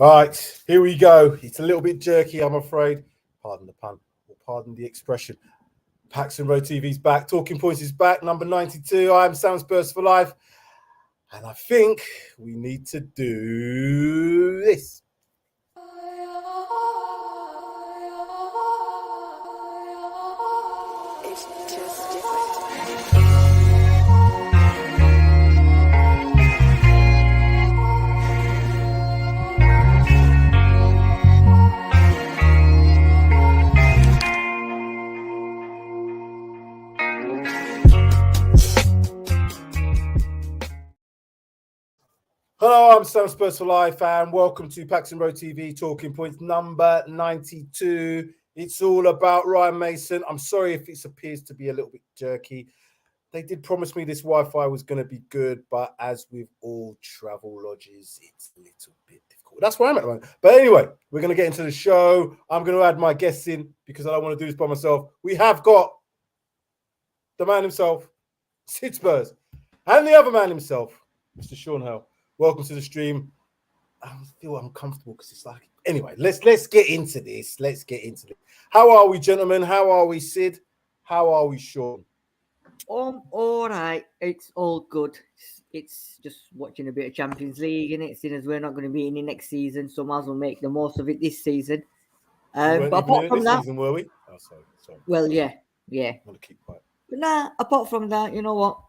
Right, here we go. It's a little bit jerky, I'm afraid. Pardon the pun, or pardon the expression. Paxton Road TV's back. Talking Points is back, number 92. I'm Spurs for life. And I think we need to do this. It's just different. Hello, I'm Spurs for life, and welcome to Paxton Road TV Talking Points number 92. It's all about Ryan Mason. I'm sorry if it appears to be a little bit jerky. They did promise me this Wi-Fi was going to be good, but as with all travel lodges, it's a little bit difficult. That's where I'm at the moment. But anyway, we're going to get into the show. I'm going to add my guests in because I don't want to do this by myself. We have got the man himself, Sid Spurs, and the other man himself, Mr. Sean Hell. Welcome to the stream. I feel uncomfortable because it's like, anyway, let's get into this. Let's get into this. How are we, gentlemen? How are we, Sid? How are we, Sean? All right. It's all good. It's just watching a bit of Champions League, and seeing as we're not going to be in it next season, so might as well make the most of it this season. But apart from that, season, were we? Oh, sorry. Well, yeah. I'm gonna keep quiet. But nah, apart from that, you know what?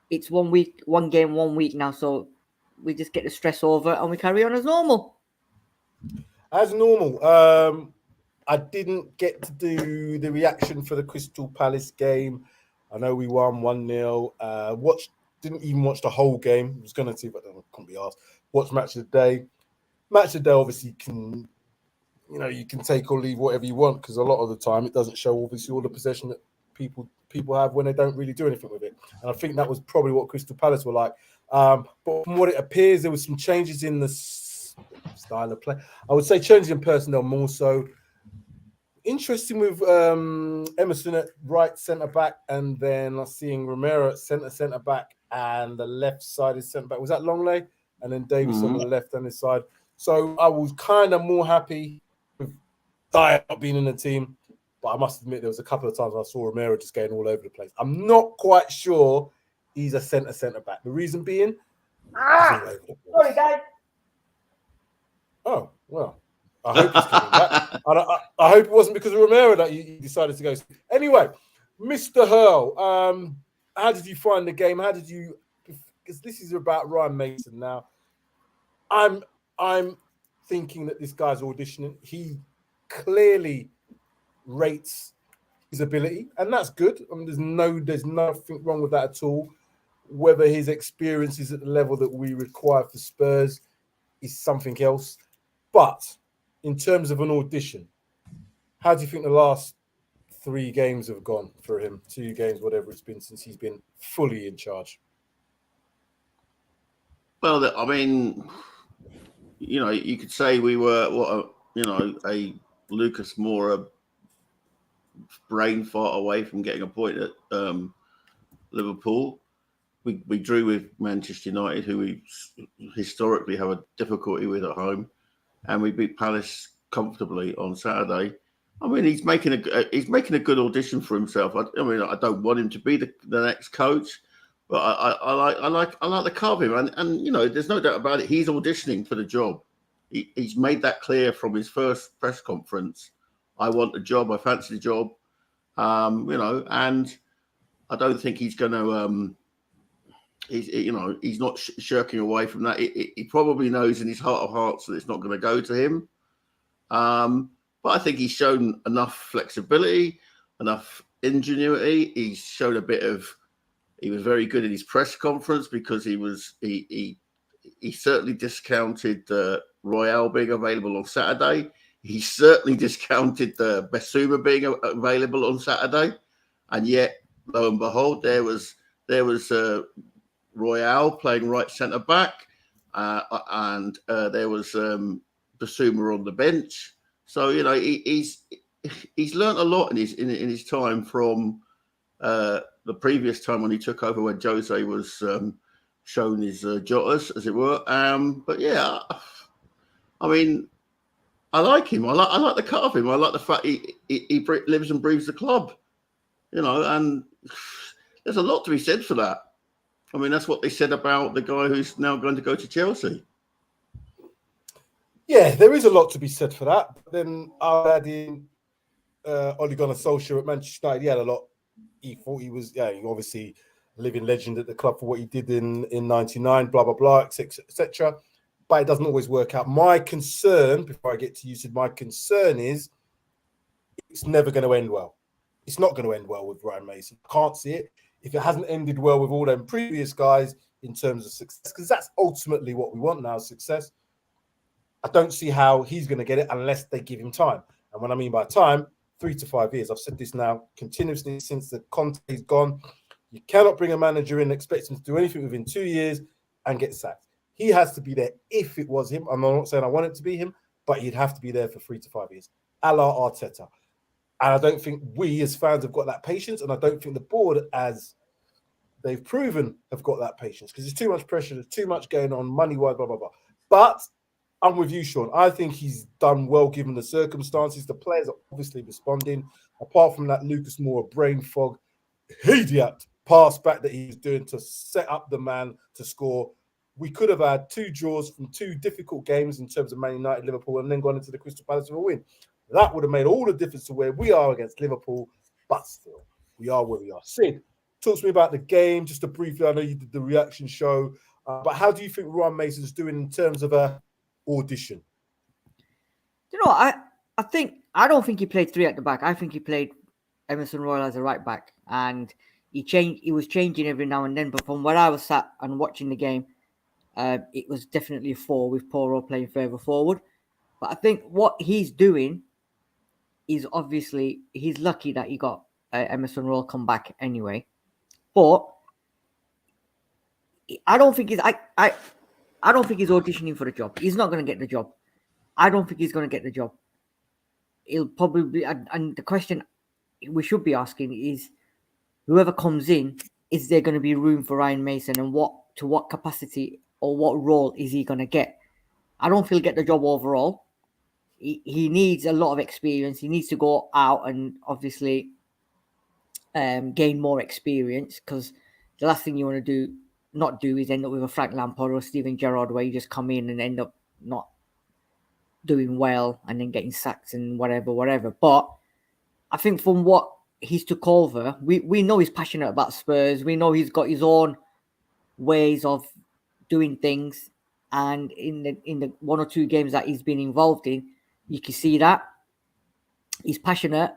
It's 1 week, one game, 1 week now, so we just get the stress over and we carry on as normal. As normal. I didn't get to do the reaction for the Crystal Palace game. I know we won 1-0. Didn't even watch the whole game. I was going to see, but I couldn't be asked. Watch Match of the Day. Match of the Day obviously you can take or leave whatever you want, because a lot of the time it doesn't show obviously all the possession that people have when they don't really do anything with it. And I think that was probably what Crystal Palace were like. But from what it appears, there was some changes in the style of play. I would say changes in personnel more so. Interesting with Emerson at right centre back, and then I'm seeing Romero at centre back, and the left side is centre back. Was that Longley? And then Davis on the left hand side. So I was kind of more happy with Dyer not being in the team, but I must admit there was a couple of times I saw Romero just going all over the place. I'm not quite sure he's a centre back. The reason being, Sorry, guys. Oh well. I hope he's coming back. I hope it wasn't because of Romero that you decided to go. Anyway, Mr. Hurl, how did you find the game? How did you? Because this is about Ryan Mason now. I'm thinking that this guy's auditioning. He clearly rates his ability, and that's good. I mean, there's nothing wrong with that at all. Whether his experience is at the level that we require for Spurs is something else. But in terms of an audition, how do you think the last 3 games have gone for him? 2 games, whatever it's been, since he's been fully in charge. Well, I mean, you could say we were a Lucas Moura brain fart away from getting a point at Liverpool. We drew with Manchester United, who we historically have a difficulty with at home, and we beat Palace comfortably on Saturday. I mean, he's making a good audition for himself. I mean, I don't want him to be the next coach, but I like the car of him, and there's no doubt about it. He's auditioning for the job. He's made that clear from his first press conference. I want the job. I fancy the job. And I don't think he's going to. He's not shirking away from that. He probably knows in his heart of hearts that it's not going to go to him. But I think he's shown enough flexibility, enough ingenuity. He's shown he was very good in his press conference, because he certainly discounted Royale being available on Saturday. He certainly discounted Basuma being available on Saturday. And yet, lo and behold, there was Royale playing right centre back, and there was Basuma on the bench. So he's learnt a lot in his time from the previous time when he took over, when Jose was shown his Jotas, as it were. But yeah, I mean, I like him. I like the cut of him. I like the fact he lives and breathes the club. You know, and there's a lot to be said for that. I mean, that's what they said about the guy who's now going to go to Chelsea. Yeah, there is a lot to be said for that. But then I'll add in Ole Gunnar Solskjaer at Manchester United. He had a lot. He thought he was, obviously a living legend at the club for what he did in '99, blah, blah, blah, etc., etc. But it doesn't always work out. My concern, before I get to you, Sid, my concern is it's never going to end well. It's not going to end well with Ryan Mason. I can't see it. If it hasn't ended well with all them previous guys in terms of success, because that's ultimately what we want now, success. I don't see how he's going to get it unless they give him time. And what I mean by time, 3 to 5 years. I've said this now continuously since the Conte's gone. You cannot bring a manager in and expect him to do anything within 2 years and get sacked. He has to be there if it was him. I'm not saying I want it to be him, but he'd have to be there for 3 to 5 years, a la Arteta. And I don't think we as fans have got that patience, and I don't think the board, as they've proven, have got that patience because there's too much pressure, there's too much going on, money-wise, blah, blah, blah. But I'm with you, Sean. I think he's done well given the circumstances. The players are obviously responding. Apart from that Lucas Moura brain fog, idiot pass back that he was doing to set up the man to score. We could have had 2 draws from 2 difficult games in terms of Man United, Liverpool, and then gone into the Crystal Palace with a win. That would have made all the difference to where we are against Liverpool, but still, we are where we are. Sid, talk to me about the game, just to briefly. I know you did the reaction show, but how do you think Ryan Mason's doing in terms of a audition? You know, I don't think he played 3 at the back. I think he played Emerson Royal as a right back, and he was changing every now and then. But from where I was sat and watching the game, it was definitely a 4 with Poro playing further forward. But I think what he's doing is obviously he's lucky that he got Emerson Royal come back anyway. But I don't think he's auditioning for the job. He's not going to get the job. I don't think he's going to get the job. He'll probably, and the question we should be asking is, whoever comes in, is there going to be room for Ryan Mason, and to what capacity or what role is he going to get? I don't feel he'll get the job overall. He needs a lot of experience. He needs to go out and obviously gain more experience, because the last thing you want to not do is end up with a Frank Lampard or Steven Gerrard where you just come in and end up not doing well and then getting sacked and whatever. But I think from what he's took over, we know he's passionate about Spurs. We know he's got his own ways of doing things, and in the 1 or 2 games that he's been involved in, you can see that he's passionate.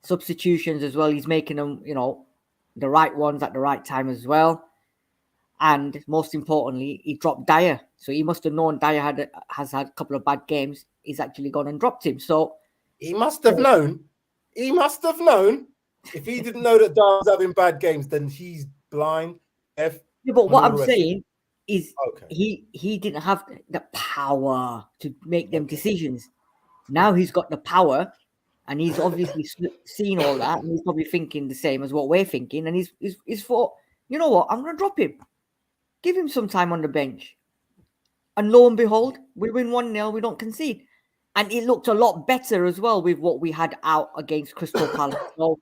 Substitutions as well, he's making them, the right ones at the right time as well. And most importantly, he dropped Dyer. So he must have known Dyer has had a couple of bad games. He's actually gone and dropped him. So he must have known. He must have known. If he didn't know that Dyer was having bad games, then he's blind. Yeah, but what I'm saying is he didn't have the power to make them decisions. Now he's got the power, and he's obviously seen all that, and he's probably thinking the same as what we're thinking. And he's thought, you know what, I'm going to drop him. Give him some time on the bench. And lo and behold, we win 1-0, we don't concede. And it looked a lot better as well with what we had out against Crystal Palace. So,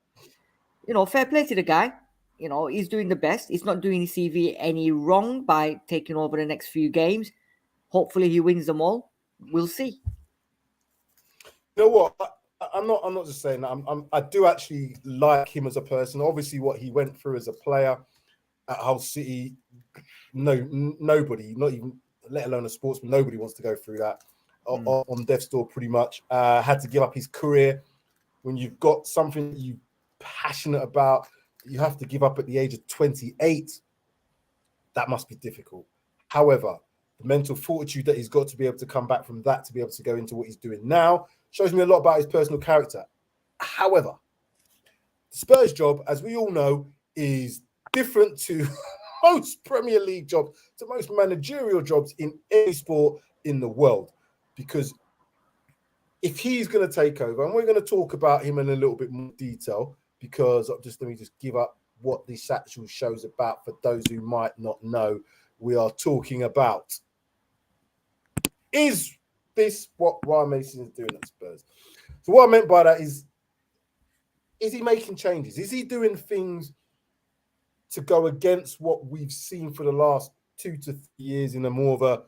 fair play to the guy. He's doing the best. He's not doing his CV any wrong by taking over the next few games. Hopefully he wins them all. We'll see. You know what? I'm not just saying that. I do actually like him as a person. Obviously, what he went through as a player at Hull City, nobody, not even, let alone a sportsman, nobody wants to go through that on death's door. Pretty much had to give up his career. When you've got something that you're passionate about, you have to give up at the age of 28. That must be difficult. However, the mental fortitude that he's got to be able to come back from that, to be able to go into what he's doing now, shows me a lot about his personal character. However, the Spurs job, as we all know, is different to most Premier League jobs, to most managerial jobs in any sport in the world. Because if he's going to take over, and we're going to talk about him in a little bit more detail, because let me just give up what this actual show's about for those who might not know. We are talking about, is this what Ryan Mason is doing at Spurs? So what I meant by that is he making changes? Is he doing things to go against what we've seen for the last 2 to 3 years in a more of a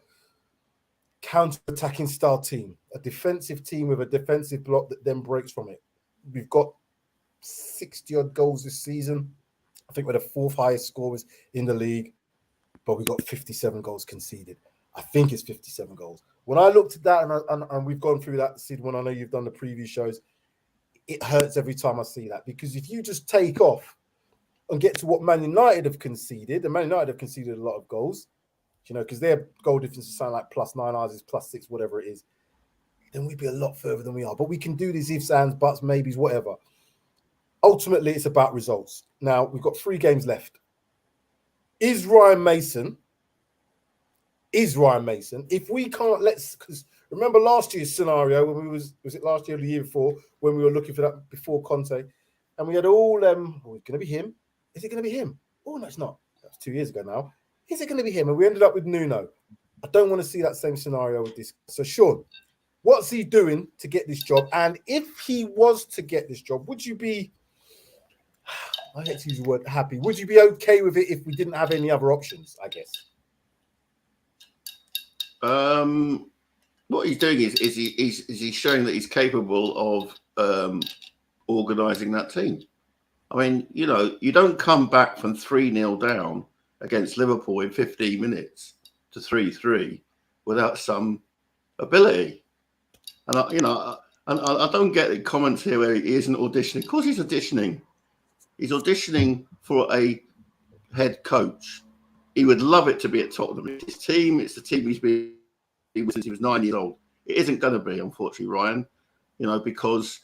counter-attacking style team, a defensive team with a defensive block that then breaks from it? We've got 60-odd goals this season. I think we're the 4th highest scorers in the league, but we got 57 goals conceded. I think it's 57 goals. When I looked at that, and we've gone through that, Sid, when I know you've done the preview shows, it hurts every time I see that, because if you just take off and get to what Man United have conceded, and Man United have conceded a lot of goals, you know, because their goal difference is something like +9, ours is +6, whatever it is, then we'd be a lot further than we are. But we can do these ifs, ands, buts, maybes, whatever. Ultimately, it's about results. Now, we've got 3 games left. Is Ryan Mason, if we can't, because remember last year's scenario when was it last year or the year before, when we were looking for that before Conte, and we had all, it's going to be him. Is it going to be him? Oh, no, it's not. That's 2 years ago now. Is it going to be him? And we ended up with Nuno. I don't want to see that same scenario with this. So, Sean, what's he doing to get this job? And if he was to get this job, would you be, I hate to use the word happy, would you be okay with it if we didn't have any other options, I guess? What he's doing is he's showing that he's capable of organising that team. I mean, you know, you don't come back from 3-0 down against Liverpool in 15 minutes to 3-3 without some ability. And I don't get the comments here where he isn't auditioning. Of course, he's auditioning. He's auditioning for a head coach. He would love it to be at Tottenham. It's his team. It's the team he's been with since he was 9 years old. It isn't going to be, unfortunately, Ryan. You know, because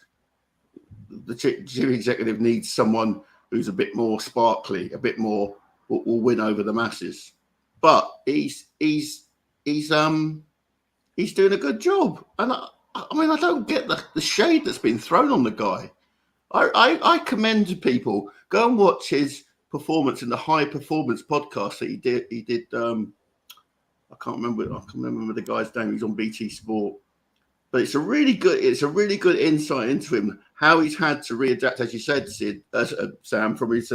the chief executive needs someone who's a bit more sparkly, a bit more will win over the masses. But he's doing a good job. And I mean, I don't get the shade that's been thrown on the guy. I commend people. Go and watch his performance in the High Performance podcast that he did. I can't remember the guy's name. He's on BT Sport. But it's a really good insight into him, how he's had to readapt, as you said, Sid, Sam, from his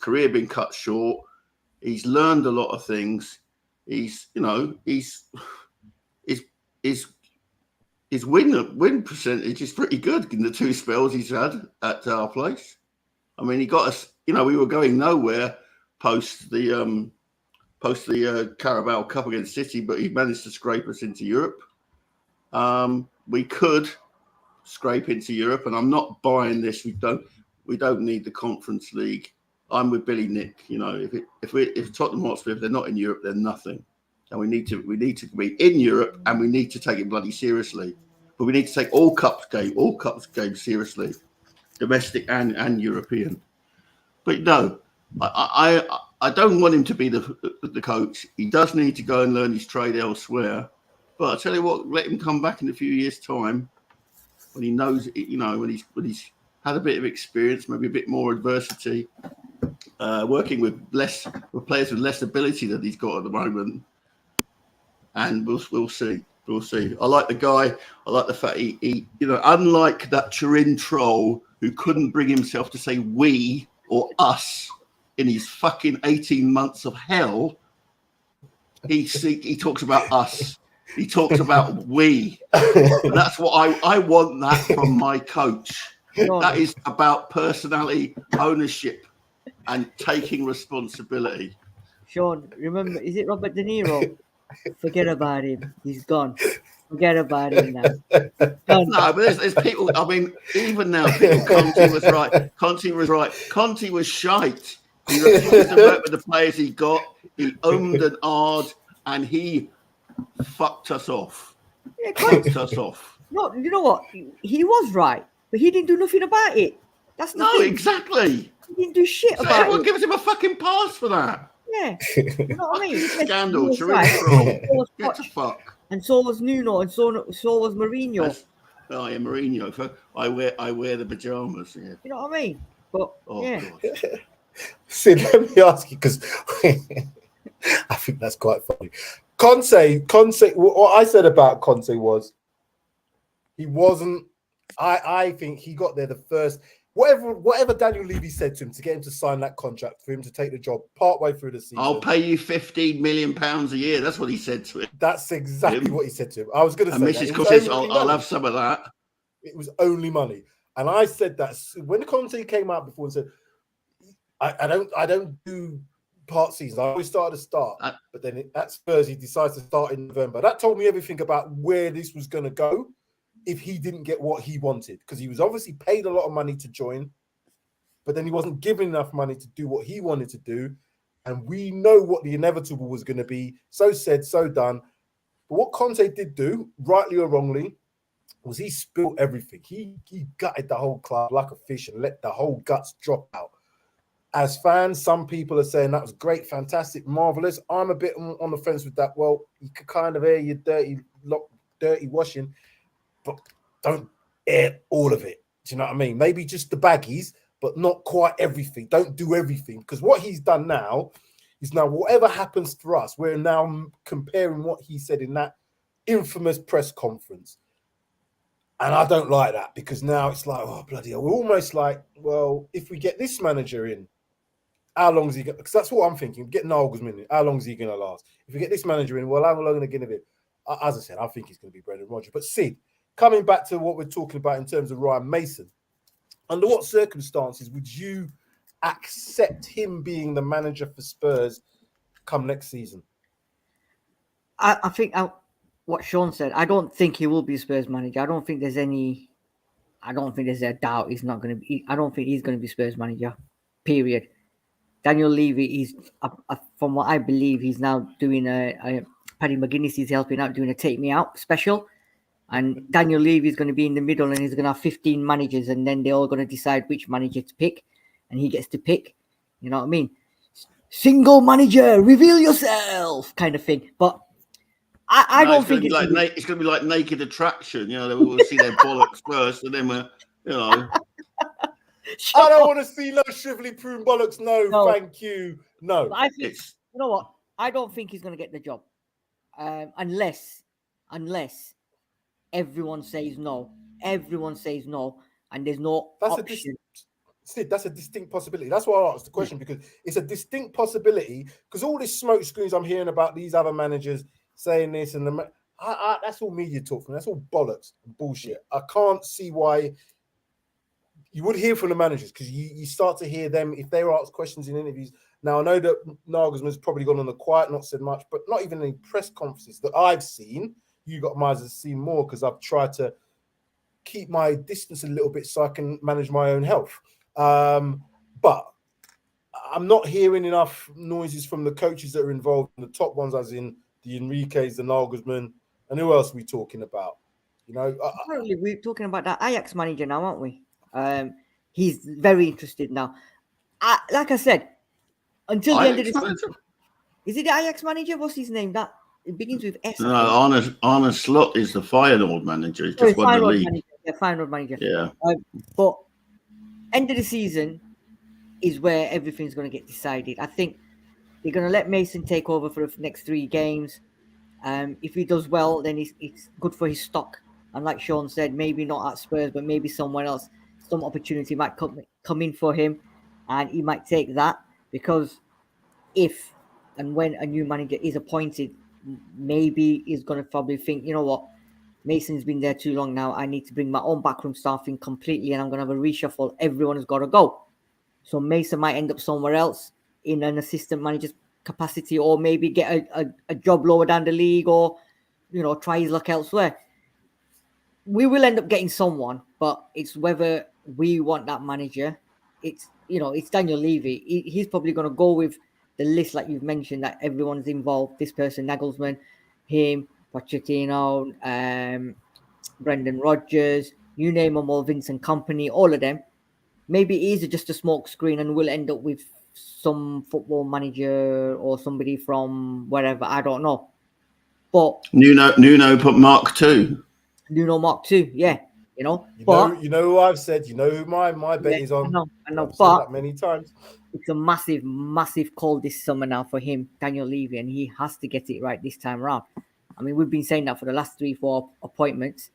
career being cut short. He's learned a lot of things. His win percentage is pretty good in the 2 spells he's had at our place. I mean, he got us. You know, we were going nowhere post the Carabao Cup against City, but he managed to scrape us into Europe. We could scrape into Europe, and I'm not buying this. We don't need the Conference League. I'm with Billy Nick. You know, if Tottenham Hotspur, if they're not in Europe, they're nothing. And we need to be in Europe, and we need to take it bloody seriously. But we need to take all cups games seriously, domestic and European. But no, I don't want him to be the coach. He does need to go and learn his trade elsewhere. But I tell you what, let him come back in a few years' time when he knows, you know, when he's had a bit of experience, maybe a bit more adversity, working with players with less ability than he's got at the moment. And we'll see. We'll see. I like the guy. I like the fact he unlike that Turin troll who couldn't bring himself to say we or us in his fucking 18 months of hell, he talks about us. He talks about we. And that's what I want that from my coach. That is about personality, ownership, and taking responsibility. Sean, remember, is it Robert De Niro? Forget about him. He's gone. Forget about him now. No, but there's people. I mean, even now, Conte was right. Conte was shite. He refused to work with the players he got. He ummed and ahed, and he fucked us off. Yeah, No, you know what? He was right, but he didn't do nothing about it. That's the thing. Exactly. He didn't do shit about everyone it. gives him a fucking pass for that. Yeah, you know what I mean? Scandal, Get to fuck. And so was Nuno, and so was Mourinho. Oh yeah, Mourinho. I wear the pajamas. Yeah. You know what I mean? But yeah. Sid, let me ask you, because I think that's quite funny. Conte. What I said about Conte was he wasn't. I think he got there the first. Whatever Daniel Levy said to him to get him to sign that contract for him to take the job partway through the season. I'll pay you £15 million a year. That's what he said to him. That's exactly what he said to him. I was going to say Mrs. Cook says, I'll have some of that. It was only money. And I said that when Conte came out before and said, I don't do part seasons. I always start at the start. But then at Spurs, he decides to start in November. That told me everything about where this was going to go if he didn't get what he wanted. Because he was obviously paid a lot of money to join, but then he wasn't given enough money to do what he wanted to do. And we know what the inevitable was going to be. So said, so done. But what Conte did do, rightly or wrongly, was he spilled everything. He gutted the whole club like a fish and let the whole guts drop out. As fans, some people are saying that was great, fantastic, marvelous. I'm a bit on the fence with that. Well, you could kind of air your dirty washing, but don't air all of it. Do you know what I mean? Maybe just the baggies, but not quite everything. Don't do everything. Because what he's done now is now whatever happens for us, we're now comparing what he said in that infamous press conference. And I don't like that because now it's like, oh, bloody hell. We're almost like, well, if we get this manager in, how long is he going to... Because that's what I'm thinking. Get Nagelsmann in. How long is he going to last? If we get this manager in, well, how long are they going to give it? As I said, I think he's going to be Brendan Rodgers. But Sid, coming back to what we're talking about in terms of Ryan Mason, under what circumstances would you accept him being the manager for Spurs come next season? I think what Sean said, I don't think he will be Spurs manager. I don't think there's a doubt he's not going to be. I don't think he's going to be Spurs manager, period. Daniel Levy is, from what I believe, he's now doing a Paddy McGuinness is helping out doing a Take Me Out special. And Daniel Levy is going to be in the middle and he's going to have 15 managers and then they're all going to decide which manager to pick. And he gets to pick. You know what I mean? Single manager, reveal yourself kind of thing. But I don't think it's going to be like Naked Attraction. You know, we'll see their bollocks first and then we're, you know. I don't want to see no shrivelly prune bollocks. No, thank you. No. But I think, you know what? I don't think he's going to get the job. Unless everyone says no. Everyone says no. And there's no option. That's a distinct possibility. That's why I asked the question, because it's a distinct possibility. Because all this smoke screens I'm hearing about these other managers saying this and that's all media talk from. That's all bollocks and bullshit. I can't see why you would hear from the managers, because you start to hear them if they were asked questions in interviews. Now, I know that Nagelsmann's probably gone on the quiet, not said much, but not even any press conferences that I've seen. You might have seen more because I've tried to keep my distance a little bit so I can manage my own health. But I'm not hearing enough noises from the coaches that are involved, in the top ones, as in the Enriques, the Nagelsmann, and who else are we talking about? You know, apparently we're talking about that Ajax manager now, aren't we? He's very interested now. Like I said, until the end of the season. Is it the Ajax manager? What's his name? That it begins with S. No, Arne Slot is the Feyenoord manager. He's just won the league. Feyenoord manager. Yeah. But end of the season is where everything's going to get decided. I think they're going to let Mason take over for the next 3 games. If he does well, then it's good for his stock. And like Sean said, maybe not at Spurs, but maybe somewhere else. Some opportunity might come in for him, and he might take that, because if and when a new manager is appointed, maybe he's going to probably think, you know what, Mason's been there too long now. I need to bring my own backroom staff in completely, and I'm going to have a reshuffle. Everyone has got to go. So Mason might end up somewhere else in an assistant manager's capacity, or maybe get a job lower down the league, or, you know, try his luck elsewhere. We will end up getting someone, but it's whether we want that manager. It's Daniel Levy. He's probably going to go with the list, like you've mentioned, that everyone's involved. This person, Nagelsmann, him, Pochettino, Brendan Rodgers, you name them all, Vincent Kompany, all of them. Maybe it is just a smoke screen and we'll end up with some football manager or somebody from wherever. I don't know. But Nuno put Mark II. Nuno Mark II, yeah. You know, you know who I've said. You know who my bet is on. I know, I've but said that many times. it's a massive call this summer now for him, Daniel Levy, and he has to get it right this time around. I mean, we've been saying that for the last 3-4 appointments.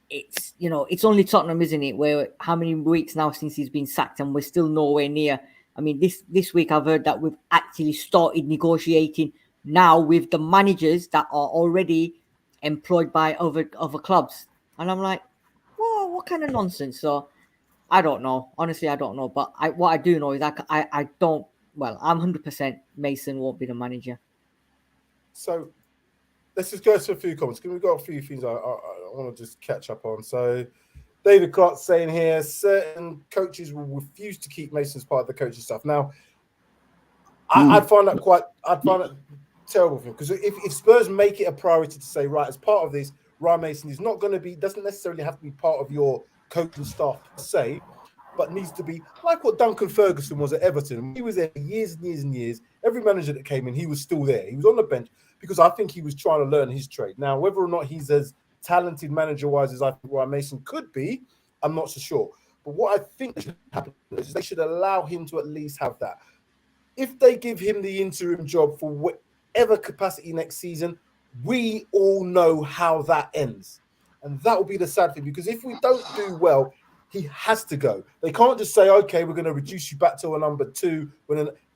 It's it's only Tottenham, isn't it? Where how many weeks now since he's been sacked, and we're still nowhere near. I mean, this week I've heard that we've actually started negotiating now with the managers that are already employed by other clubs, and I'm like, whoa, what kind of nonsense? So I don't know. Honestly, I don't know. But what I do know is I don't. Well, I'm 100% Mason won't be the manager. So let's just go to a few comments. We've got a few things I want to just catch up on. So David Clark saying here, certain coaches will refuse to keep Mason as part of the coaching staff. Now, I'd find that terrible for him, because if Spurs make it a priority to say, right, as part of this, Ryan Mason is not going to be, doesn't necessarily have to be part of your coaching staff per se, but needs to be like what Duncan Ferguson was at Everton. He was there for years and years and years. Every manager that came in, he was still there. He was on the bench because I think he was trying to learn his trade. Now, whether or not he's as talented manager-wise as I think Ryan Mason could be, I'm not so sure. But what I think should happen is they should allow him to at least have that. If they give him the interim job for whatever capacity next season, we all know how that ends. And that will be the sad thing, because if we don't do well, he has to go. They can't just say, okay, we're going to reduce you back to a number 2.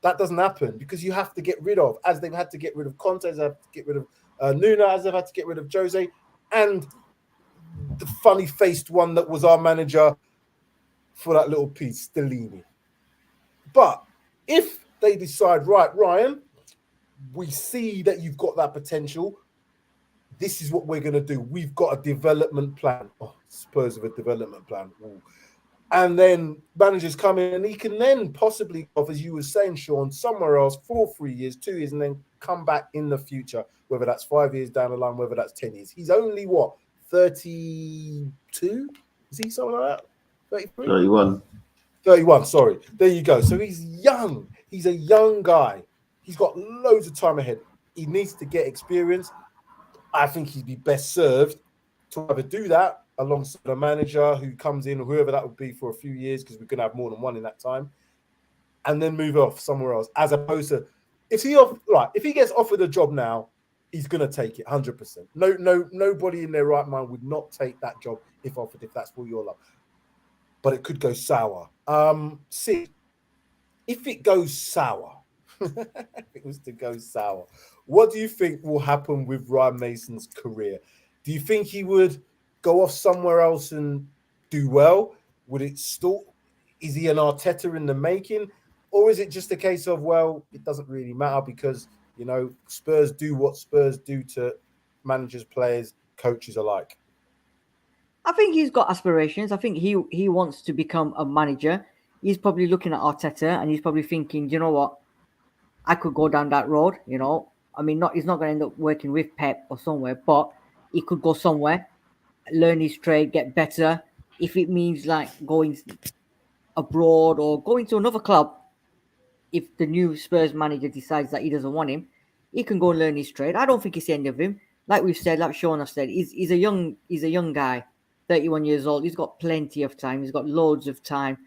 That doesn't happen, because you have to get rid of, as they've had to get rid of Conte, as they've had to get rid of Nuno, as they've had to get rid of Jose, and the funny-faced one that was our manager for that little piece, Stellini. But if they decide, right, Ryan, we see that you've got that potential, this is what we're going to do. We've got a development plan. Oh, Spurs have a development plan. Ooh. And then managers come in and he can then possibly, as you were saying, Sean, somewhere else for 3 years, 2 years, and then come back in the future, whether that's 5 years down the line, whether that's 10 years. He's only, 32? Is he something like that? 33? 31. 31, sorry. There you go. So he's young. He's a young guy. He's got loads of time ahead. He needs to get experience. I think he'd be best served to either do that alongside a manager who comes in, or whoever that would be, for a few years, because we're going to have more than one in that time, and then move off somewhere else, as opposed to if he gets offered a job now, he's going to take it 100%. Nobody in their right mind would not take that job if offered, if that's what you're like. But it could go sour. See, if it goes sour, if it was to go sour, what do you think will happen with Ryan Mason's career? Do you think he would go off somewhere else and do well? Would it still? Is he an Arteta in the making, or is it just a case of, well, it doesn't really matter because Spurs do what Spurs do to managers, players, coaches alike? I think he's got aspirations. I think he wants to become a manager. He's probably looking at Arteta and he's probably thinking, you know what, I could go down that road. I mean, he's not going to end up working with Pep or somewhere, but he could go somewhere, learn his trade, get better. If it means like going abroad or going to another club, if the new Spurs manager decides that he doesn't want him, he can go and learn his trade. I don't think it's the end of him. Like we've said, like Sean has said, he's a young guy, 31 years old. He's got plenty of time. He's got loads of time,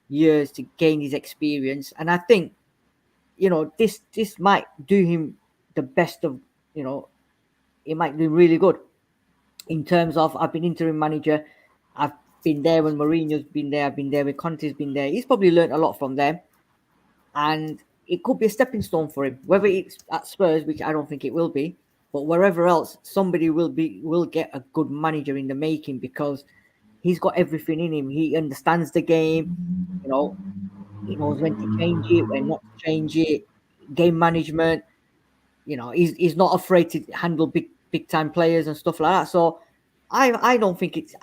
years to gain his experience. And I think, this might do him the best of, it might do really good in terms of, I've been interim manager. I've been there when Mourinho's been there. I've been there when Conte's been there. He's probably learned a lot from them. And it could be a stepping stone for him, whether it's at Spurs, which I don't think it will be, but wherever else, somebody will get a good manager in the making, because he's got everything in him. He understands the game, he knows when to change it, when not to change it, game management. He's not afraid to handle big time players and stuff like that. So I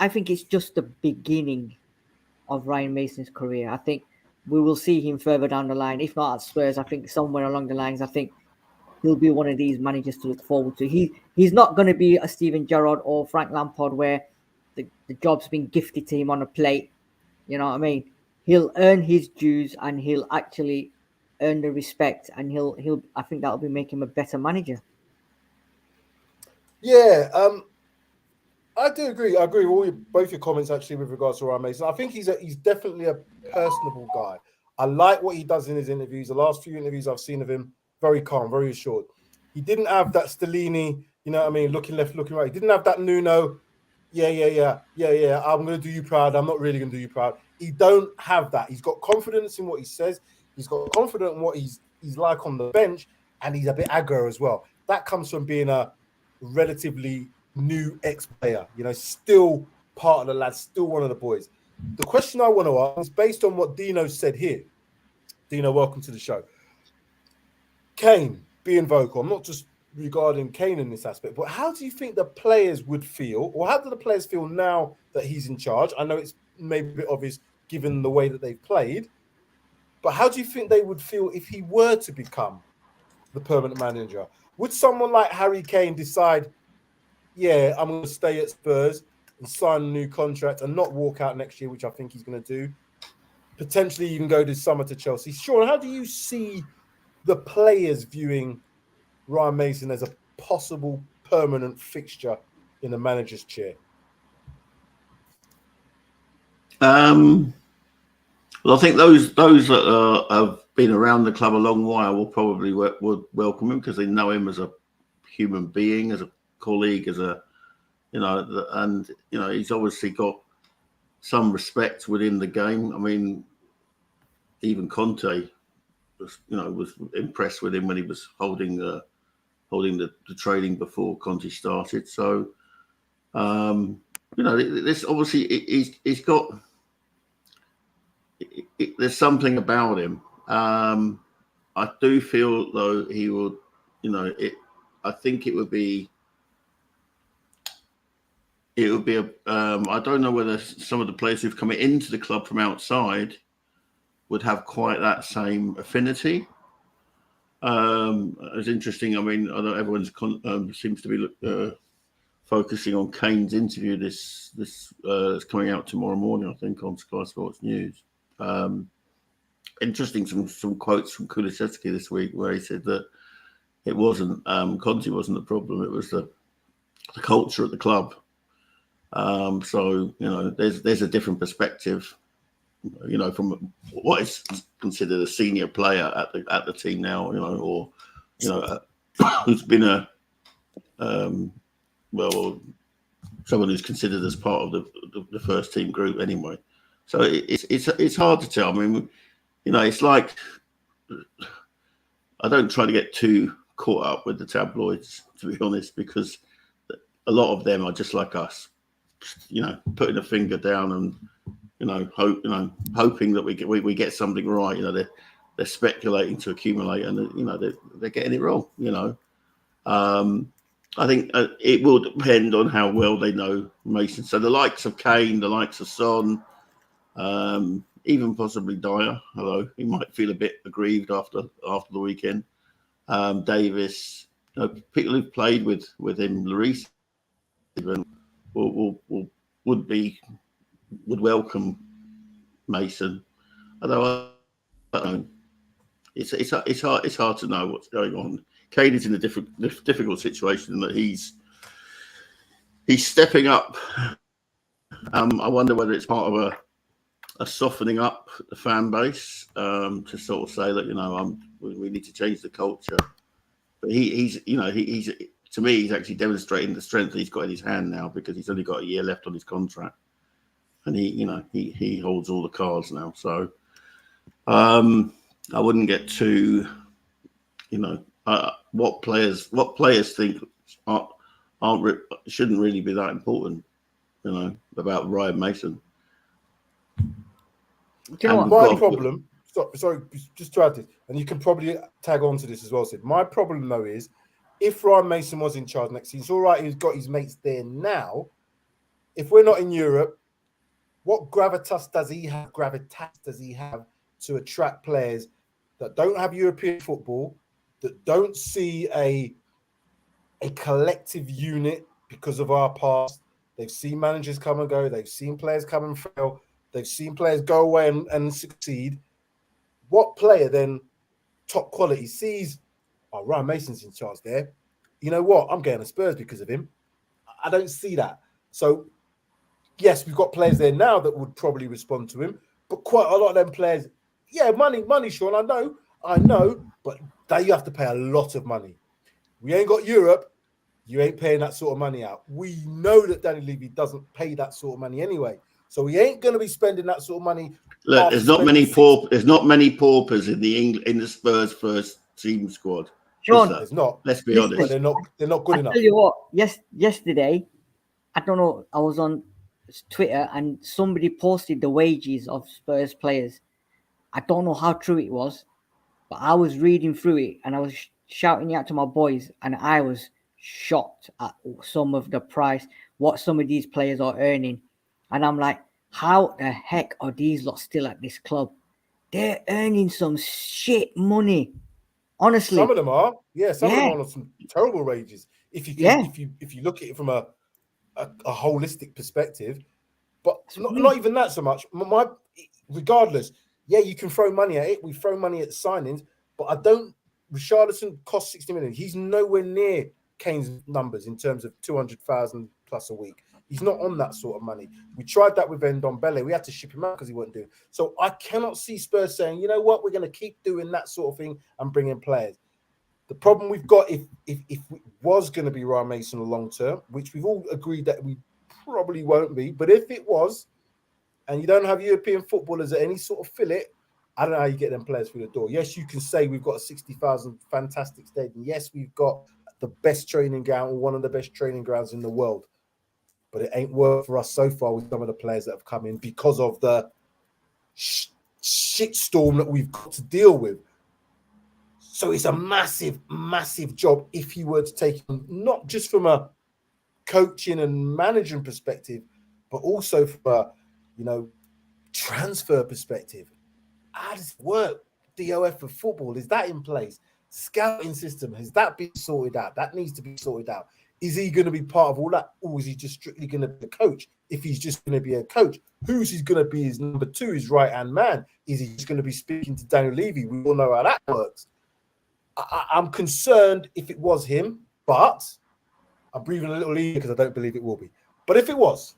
think it's just the beginning of Ryan Mason's career. I think we will see him further down the line. If not at Spurs, I think somewhere along the lines, I think he'll be one of these managers to look forward to. He's not going to be a Steven Gerrard or Frank Lampard where the job's been gifted to him on a plate. You know what I mean? He'll earn his dues and he'll actually earn the respect, and he'll I think that'll be make him a better manager. Yeah. I do agree. I agree with both your comments actually with regards to Ryan Mason. I think he's definitely a personable guy. I like what he does in his interviews. The last few interviews I've seen of him, very calm, very assured. He didn't have that Stellini, you know what I mean, looking left, looking right. He didn't have that Nuno, yeah. I'm going to do you proud. I'm not really going to do you proud. He don't have that. He's got confidence in what he says. He's got confidence in what he's like on the bench, and he's a bit aggro as well. That comes from being a relatively new ex-player, you know, still part of the lads, still one of the boys. The question I want to ask is based on what Dino said here. Dino, welcome to the show. Kane being vocal, I'm not just regarding Kane in this aspect, but how do you think the players would feel, or how do the players feel now that he's in charge? I know it's maybe a bit obvious given the way that they've played, but how do you think they would feel if he were to become the permanent manager? Would someone like Harry Kane decide, yeah, I'm going to stay at Spurs and sign a new contract and not walk out next year, which I think he's going to do? Potentially even go this summer to Chelsea. Sean, how do you see the players viewing Ryan Mason as a possible permanent fixture in the manager's chair? Well, I think those that have been around the club a long while will probably would welcome him because they know him as a human being, as a colleague, as a, you know, and, you know, he's obviously got some respect within the game. I mean, even Conte was impressed with him when he was holding the training before Conte started. So, you know, this obviously he's got. There's something about him. I do feel though he would, you know, I think it would be a. I don't know whether some of the players who've come into the club from outside would have quite that same affinity. It's interesting. I mean, I know everyone's seems to be focusing on Kane's interview. This is coming out tomorrow morning, I think, on Sky Sports News. Interesting, some quotes from Kulusevski this week where he said that it wasn't Conte wasn't the problem; it was the culture at the club. So, you know, there's a different perspective, you know, from what is considered a senior player at the team now, you know, or, you know, who's been someone who's considered as part of the first team group anyway. So it's hard to tell. I mean, you know, it's like I don't try to get too caught up with the tabloids, to be honest, because a lot of them are just like us, you know, putting a finger down and, you know, hoping that we get something right. You know, they're speculating to accumulate, and you know they're getting it wrong. You know, I think it will depend on how well they know Mason. So the likes of Kane, the likes of Son, even possibly Dyer, although he might feel a bit aggrieved after the weekend. Davis, you know, people who've played with him, Lloris, even would welcome Mason. Although I don't know, it's hard to know what's going on. Kane is in a difficult situation in that he's stepping up. I wonder whether it's part of a softening up the fan base to sort of say that, you know, we need to change the culture. But he's to me, he's actually demonstrating the strength that he's got in his hand now because he's only got a year left on his contract, and he holds all the cards now. So I wouldn't get too, you know, what players think shouldn't really be that important, you know, about Ryan Mason. Do you know what? My problem, sorry, just to add this, and you can probably tag on to this as well, Sid. My problem, though, is if Ryan Mason was in charge next season, it's all right, he's got his mates there now. If we're not in Europe, what gravitas does he have to attract players that don't have European football, that don't see a collective unit because of our past? They've seen managers come and go. They've seen players come and fail. They've seen players go away and succeed. What player then, top quality, sees, oh, Ryan Mason's in charge there? You know what? I'm getting a Spurs because of him. I don't see that. So, yes, we've got players there now that would probably respond to him, but quite a lot of them players, yeah, money, Sean, I know, but you have to pay a lot of money. We ain't got Europe. You ain't paying that sort of money out. We know that Danny Levy doesn't pay that sort of money anyway. So he ain't going to be spending that sort of money. Look, there's not many paupers in the Spurs first team squad. Sean, there's not. Let's be honest. But they're not good enough. I tell you what, yesterday, I don't know, I was on Twitter and somebody posted the wages of Spurs players. I don't know how true it was, but I was reading through it and I was shouting it out to my boys, and I was shocked at some of the price, what some of these players are earning. And I'm like, how the heck are these lot still at this club? They're earning some shit money. Honestly. Some of them are. Yeah, some of them are on some terrible wages. If you look at it from a holistic perspective. But not even that so much. Regardless, yeah, you can throw money at it. We throw money at signings, but Richarlison cost 60 million. He's nowhere near Kane's numbers in terms of 200,000 plus a week. He's not on that sort of money. We tried that with Ndombele. We had to ship him out because he wasn't doing. So I cannot see Spurs saying, you know what, we're going to keep doing that sort of thing and bring in players. The problem we've got, if it was going to be Ryan Mason long term, which we've all agreed that we probably won't be, but if it was, and you don't have European footballers at any sort of fillet, I don't know how you get them players through the door. Yes, you can say we've got a 60,000 fantastic stadium. Yes, we've got the best training ground, or one of the best training grounds in the world. But it ain't worked for us so far with some of the players that have come in because of the shitstorm that we've got to deal with. So it's a massive, massive job if he were to take him, not just from a coaching and managing perspective, but also from a, transfer perspective. How does it work? DOF of football, is that in place? Scouting system, has that been sorted out? That needs to be sorted out. Is he going to be part of all that, or is he just strictly going to be a coach? If he's just going to be a coach, who's he going to be his number two, his right-hand man? Is he just going to be speaking to Daniel Levy? We all know how that works. I'm concerned if it was him, but I'm breathing a little easier because I don't believe it will be. But if it was,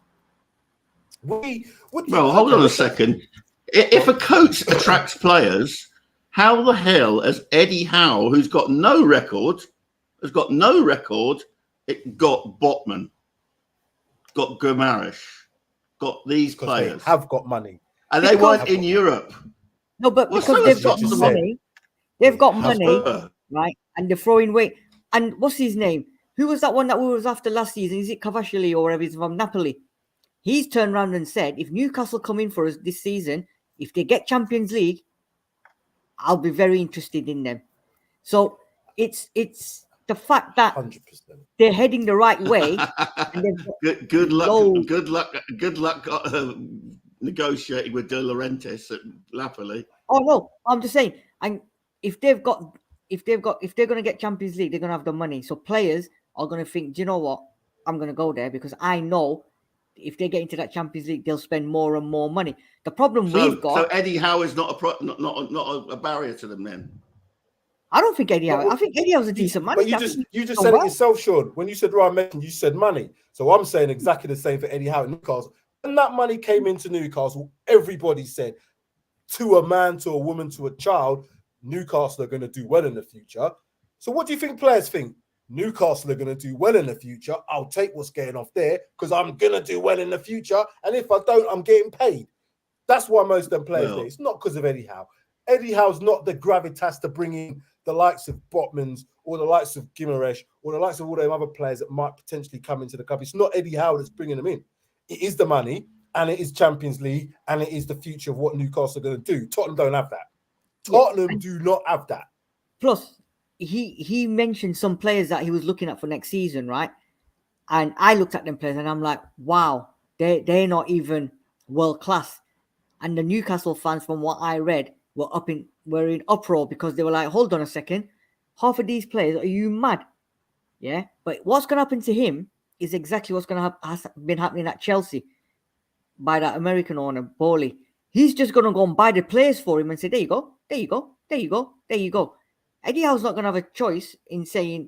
hold on a second. If a coach attracts players, how the hell has Eddie Howe, who's got no record, it got Botman, got Gumarish, got these players. They have got money. And they weren't in Europe. No, but because they've got money. They've got money, right? And they're throwing weight. And what's his name? Who was that one that we was after last season? Is it Cavasciali or whatever? He's from Napoli. He's turned around and said, if Newcastle come in for us this season, if they get Champions League, I'll be very interested in them. So it's the fact that 100%. They're heading the right way. And good luck negotiating with De Laurentiis at Napoli. Oh no, I'm just saying. And if they're going to get Champions League, they're going to have the money. So players are going to think, do you know what? I'm going to go there because I know if they get into that Champions League, they'll spend more and more money. The problem we've got. So Eddie Howe is not a barrier to them then. I don't think Eddie Howe. I think Eddie Howe's a decent man. But you just said it yourself, Sean. When you said Ryan Mason, you said money. So I'm saying exactly the same for Eddie Howe at Newcastle. When that money came into Newcastle, everybody said, to a man, to a woman, to a child, Newcastle are going to do well in the future. So what do you think players think? Newcastle are going to do well in the future. I'll take what's getting off there because I'm going to do well in the future. And if I don't, I'm getting paid. That's why most of them players there. It's not because of Eddie Howe. Eddie Howe's not the gravitas to bring in the likes of Botmans or the likes of Gimaresh or the likes of all them other players that might potentially come into the club. It's not Eddie Howe that's bringing them in. It is the money and it is Champions League and it is the future of what Newcastle are going to do. Tottenham don't have that. Tottenham do not have that. Plus, he mentioned some players that he was looking at for next season, right? And I looked at them players and I'm like, wow, they're not even world class. And the Newcastle fans, from what I read, were in uproar because they were like, hold on a second, half of these players, are you mad? Yeah, but what's going to happen to him is exactly what's going to has been happening at Chelsea by that American owner, Bowley. He's just going to go and buy the players for him and say, there you go, there you go, there you go, there you go. Eddie Howe's not going to have a choice in saying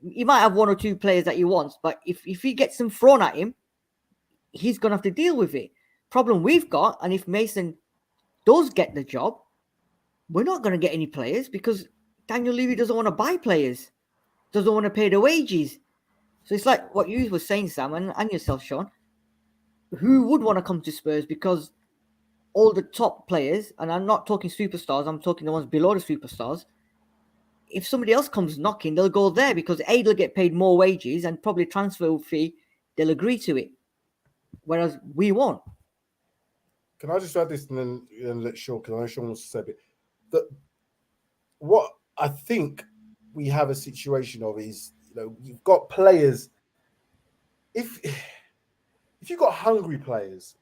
he might have one or two players that he wants, but if he gets them thrown at him, he's going to have to deal with it. Problem we've got, and if Mason does get the job, we're not going to get any players because Daniel Levy doesn't want to buy players, doesn't want to pay the wages. So it's like what you were saying, Sam, and yourself, Sean. Who would want to come to Spurs? Because all the top players, and I'm not talking superstars, I'm talking the ones below the superstars. If somebody else comes knocking, they'll go there because A, they'll get paid more wages and probably transfer fee, they'll agree to it. Whereas we won't. Can I just add this and then let Sean, because I know Sean wants to say a bit. That what I think we have a situation of is, you've got players. If you've got hungry players,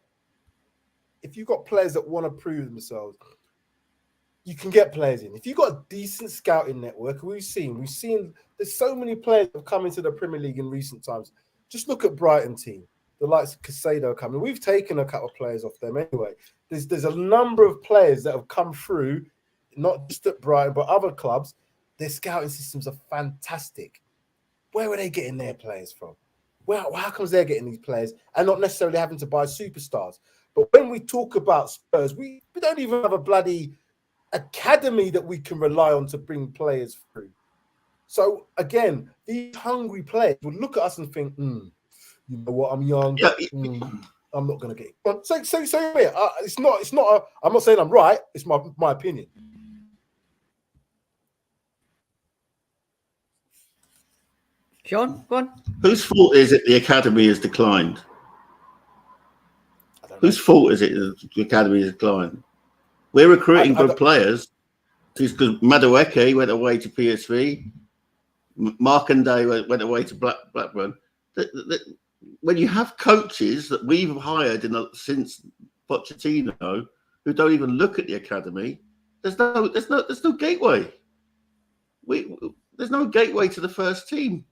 if you've got players that want to prove themselves, you can get players in. If you've got a decent scouting network, we've seen there's so many players that have come into the Premier League in recent times. Just look at Brighton team, the likes of Casado coming. We've taken a couple of players off them anyway. There's a number of players that have come through, not just at Brighton, but other clubs. Their scouting systems are fantastic. Where are they getting their players from? How comes they're getting these players and not necessarily having to buy superstars? But when we talk about Spurs, we don't even have a bloody academy that we can rely on to bring players through. So again, these hungry players will look at us and think, you know what, I'm young. I'm not going to get it. So it's not. I'm not saying I'm right. It's my opinion. Sean, go on. Whose fault is it the academy has declined? Whose fault is it the academy has declined? We're recruiting good players. Because Madueke went away to PSV. Markandé went away to Blackburn. When you have coaches that we've hired since Pochettino who don't even look at the academy, there's no gateway. There's no gateway to the first team.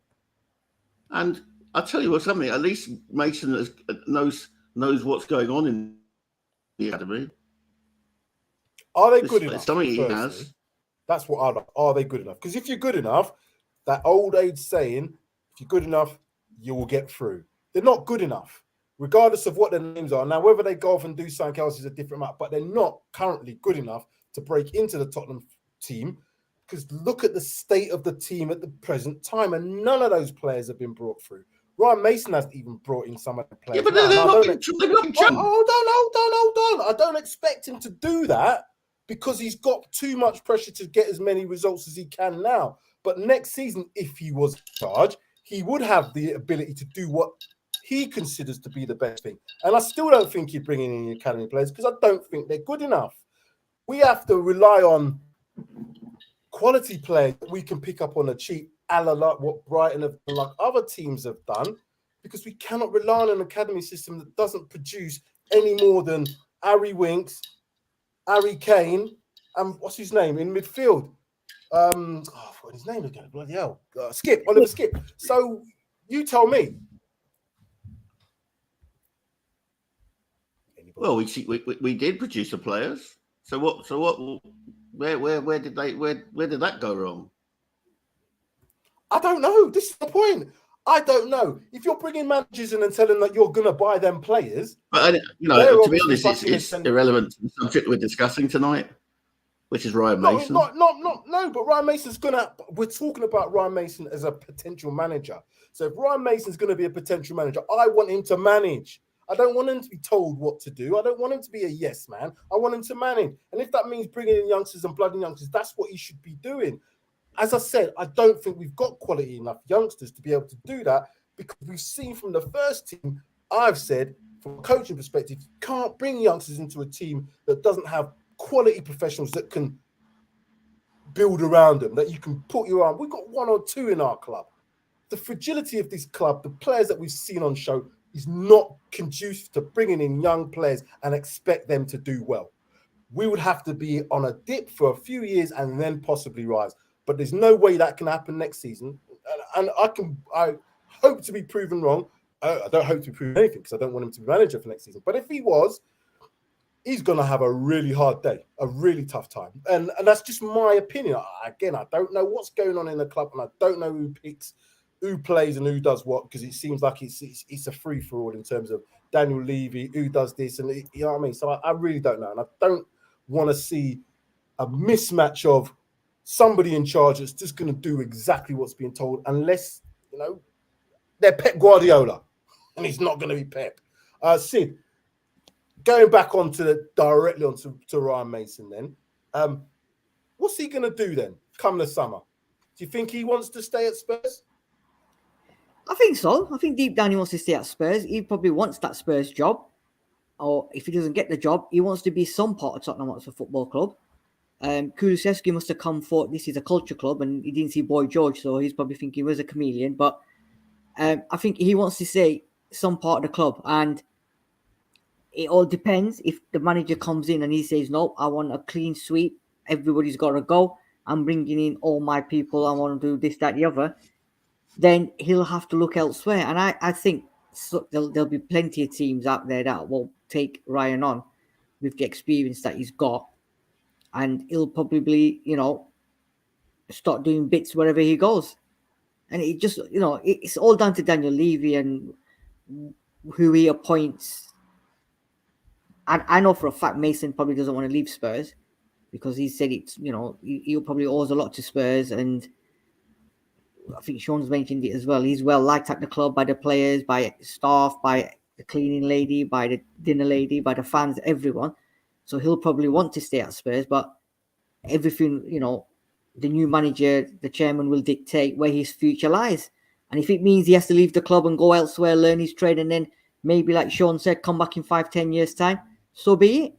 And I'll tell you something. At least Mason knows what's going on in the academy. Are they good enough? Something he has. That's what I like. Are they good enough? Because if you're good enough, that old age saying, if you're good enough, you will get through. They're not good enough, regardless of what their names are. Now, whether they go off and do something else is a different matter, but they're not currently good enough to break into the Tottenham team. Because look at the state of the team at the present time, and none of those players have been brought through. Ryan Mason hasn't even brought in some of the players. Yeah, but hold on. I don't expect him to do that because he's got too much pressure to get as many results as he can now. But next season, if he was in charge, he would have the ability to do what he considers to be the best thing. And I still don't think he'd bring in the academy players because I don't think they're good enough. We have to rely on quality players that we can pick up on a cheap, a la like what Brighton have done, like other teams have done, because we cannot rely on an academy system that doesn't produce any more than Harry Winks, Harry Kane, and what's his name in midfield? I forgot his name again. Bloody hell, Oliver Skip. So you tell me. Well, we did produce the players. So what? Where did that go wrong? I don't know. This is the point. I don't know. If you're bringing managers in and telling them that you're going to buy them players, but to be honest, it's irrelevant to the subject we're discussing tonight, which is Ryan Mason. No, but Ryan Mason's we're talking about Ryan Mason as a potential manager. So if Ryan Mason's going to be a potential manager, I want him to manage. I don't want him to be told what to do. I don't want him to be a yes man. I want him to manage. And if that means bringing in youngsters and blooding youngsters, that's what he should be doing. As I said, I don't think we've got quality enough youngsters to be able to do that because we've seen from the first team, I've said, from a coaching perspective, you can't bring youngsters into a team that doesn't have quality professionals that can build around them, that you can put your arm. We've got one or two in our club. The fragility of this club, the players that we've seen on show, is not conducive to bringing in young players and expect them to do well. We would have to be on a dip for a few years and then possibly rise. But there's no way that can happen next season. And I hope to be proven wrong. I don't hope to prove anything because I don't want him to be manager for next season. But if he was, he's going to have a really hard day, a really tough time. And that's just my opinion. Again, I don't know what's going on in the club and I don't know who picks who plays and who does what, because it seems like it's a free for all in terms of Daniel Levy, who does this, and you know what I mean. So I really don't know, and I don't want to see a mismatch of somebody in charge that's just going to do exactly what's being told, unless they're Pep Guardiola, and he's not going to be Pep. Sid, going back directly onto Ryan Mason, then, what's he going to do then come the summer? Do you think he wants to stay at Spurs? I think so. I think deep down he wants to stay at Spurs. He probably wants that Spurs job. Or if he doesn't get the job, he wants to be some part of Tottenham Hotspur Football Club. Kulusevski must have come for, this is a culture club, and he didn't see Boy George, so he's probably thinking he was a chameleon. But I think he wants to stay some part of the club. And it all depends. If the manager comes in and he says, no, I want a clean sweep, everybody's got to go, I'm bringing in all my people, I want to do this, that, the other, then he'll have to look elsewhere. And I think there'll be plenty of teams out there that will take Ryan on with the experience that he's got. And he'll probably, start doing bits wherever he goes. And it just, it's all down to Daniel Levy and who he appoints. And I know for a fact Mason probably doesn't want to leave Spurs, because he said it's, he'll probably owes a lot to Spurs. And I think Sean's mentioned it as well. He's well liked at the club by the players, by staff, by the cleaning lady, by the dinner lady, by the fans, everyone. So he'll probably want to stay at Spurs, but everything, the new manager, the chairman, will dictate where his future lies. And if it means he has to leave the club and go elsewhere, learn his trade, and then maybe, like Sean said, come back in 5-10 years' time, so be it.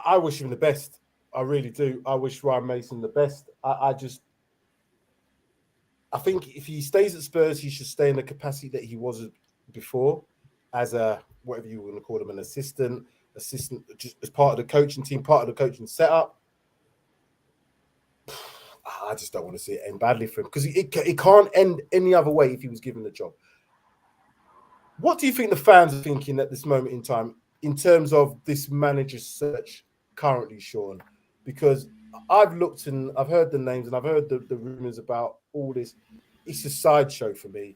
I wish him the best. I really do. I wish Ryan Mason the best. I think if he stays at Spurs, he should stay in the capacity that he was before, as a, whatever you want to call him, an assistant, just as part of the coaching team, part of the coaching setup. I just don't want to see it end badly for him, because it can't end any other way if he was given the job. What do you think the fans are thinking at this moment in time in terms of this manager search currently, Sean? Because I've looked and I've heard the names and I've heard the rumors about all this. It's a sideshow for me.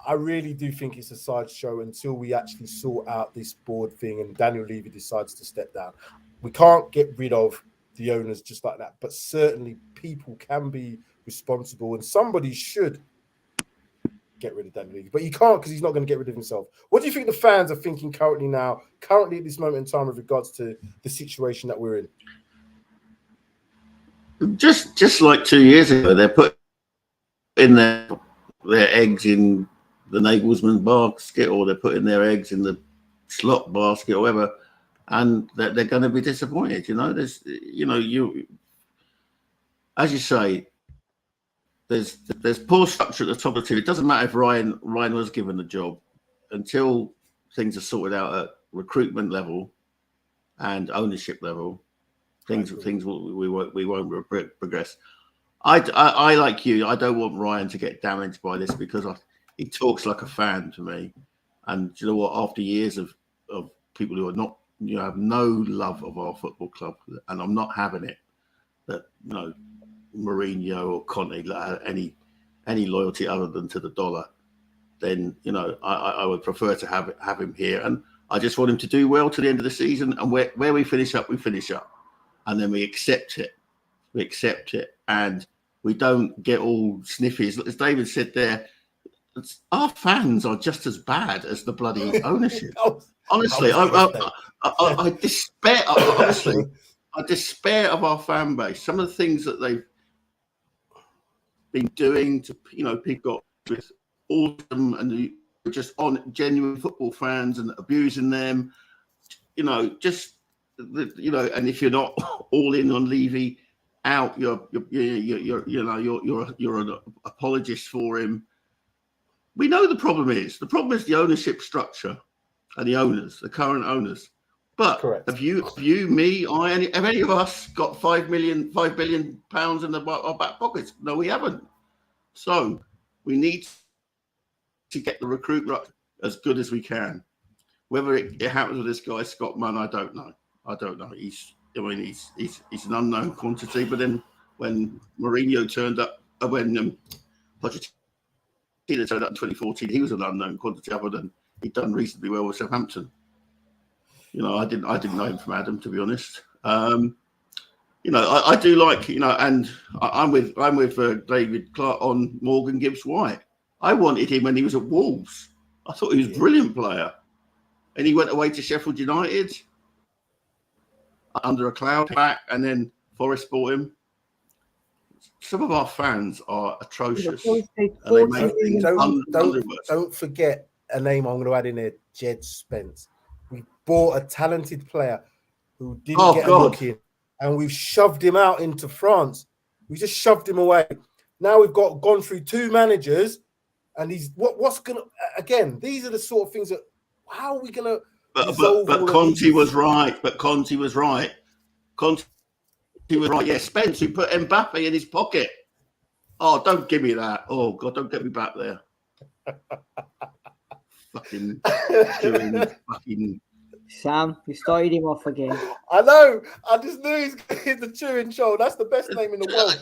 I really do think it's a sideshow until we actually sort out this board thing and Daniel Levy decides to step down. We can't get rid of the owners just like that, but certainly people can be responsible, and somebody should get rid of Daniel Levy. But you can't, because he's not going to get rid of himself. What do you think the fans are thinking currently at this moment in time with regards to the situation that we're in? Just like 2 years ago, they're put in their eggs in the Nagelsmann basket, or they're putting their eggs in the slot basket or whatever, and they're going to be disappointed. There's, as you say, there's poor structure at the top of the team. It doesn't matter if Ryan was given the job, until things are sorted out at recruitment level and ownership level. Things we won't progress. I like you. I don't want Ryan to get damaged by this, because he talks like a fan to me. And you know what? After years of people who are not, have no love of our football club, and I'm not having it, that Mourinho or Conte any loyalty other than to the dollar, then I would prefer to have him here. And I just want him to do well to the end of the season. And where we finish up, we finish up. And then we accept it. And we don't get all sniffy. As David said there, our fans are just as bad as the bloody ownership. Honestly, I despair. Honestly, I despair of our fan base. Some of the things that they've been doing to people with autism and just on genuine football fans and abusing them. And if you're not all in on Levy out, you're an apologist for him. We know the problem is the ownership structure and the owners, the current owners. But correct. Have you, me, have any of us got £5 billion in our back pockets? No, we haven't. So we need to get the recruitment as good as we can. Whether it happens with this guy Scott Munn, I don't know. He's I mean, he's an unknown quantity. But then when Mourinho turned up, when Pochettino turned up in 2014, he was an unknown quantity. Other than he'd done reasonably well with Southampton. You know, I didn't know him from Adam, to be honest. You know, I do like, you know, and I'm with David Clark on Morgan Gibbs-White. I wanted him when he was at Wolves. I thought he was a brilliant player. And he went away to Sheffield United under a cloud back, and then Forest bought him. Some of our fans are atrocious. Don't forget a name I'm going to add in there, Jed Spence. We bought a talented player who didn't get a look in, and we've shoved him out into France. We just shoved him away. Now we've gone through 2 managers, and what's going to, again, these are the sort of things that, how are we going to resolve? But Conte was right. Conte was right. Yeah, Spence, who put Mbappe in his pocket. Oh, don't give me that. Oh, God, don't get me back there. fucking Sam, you started him off again. I know. I just knew he's the chewing show. That's the best name in the world.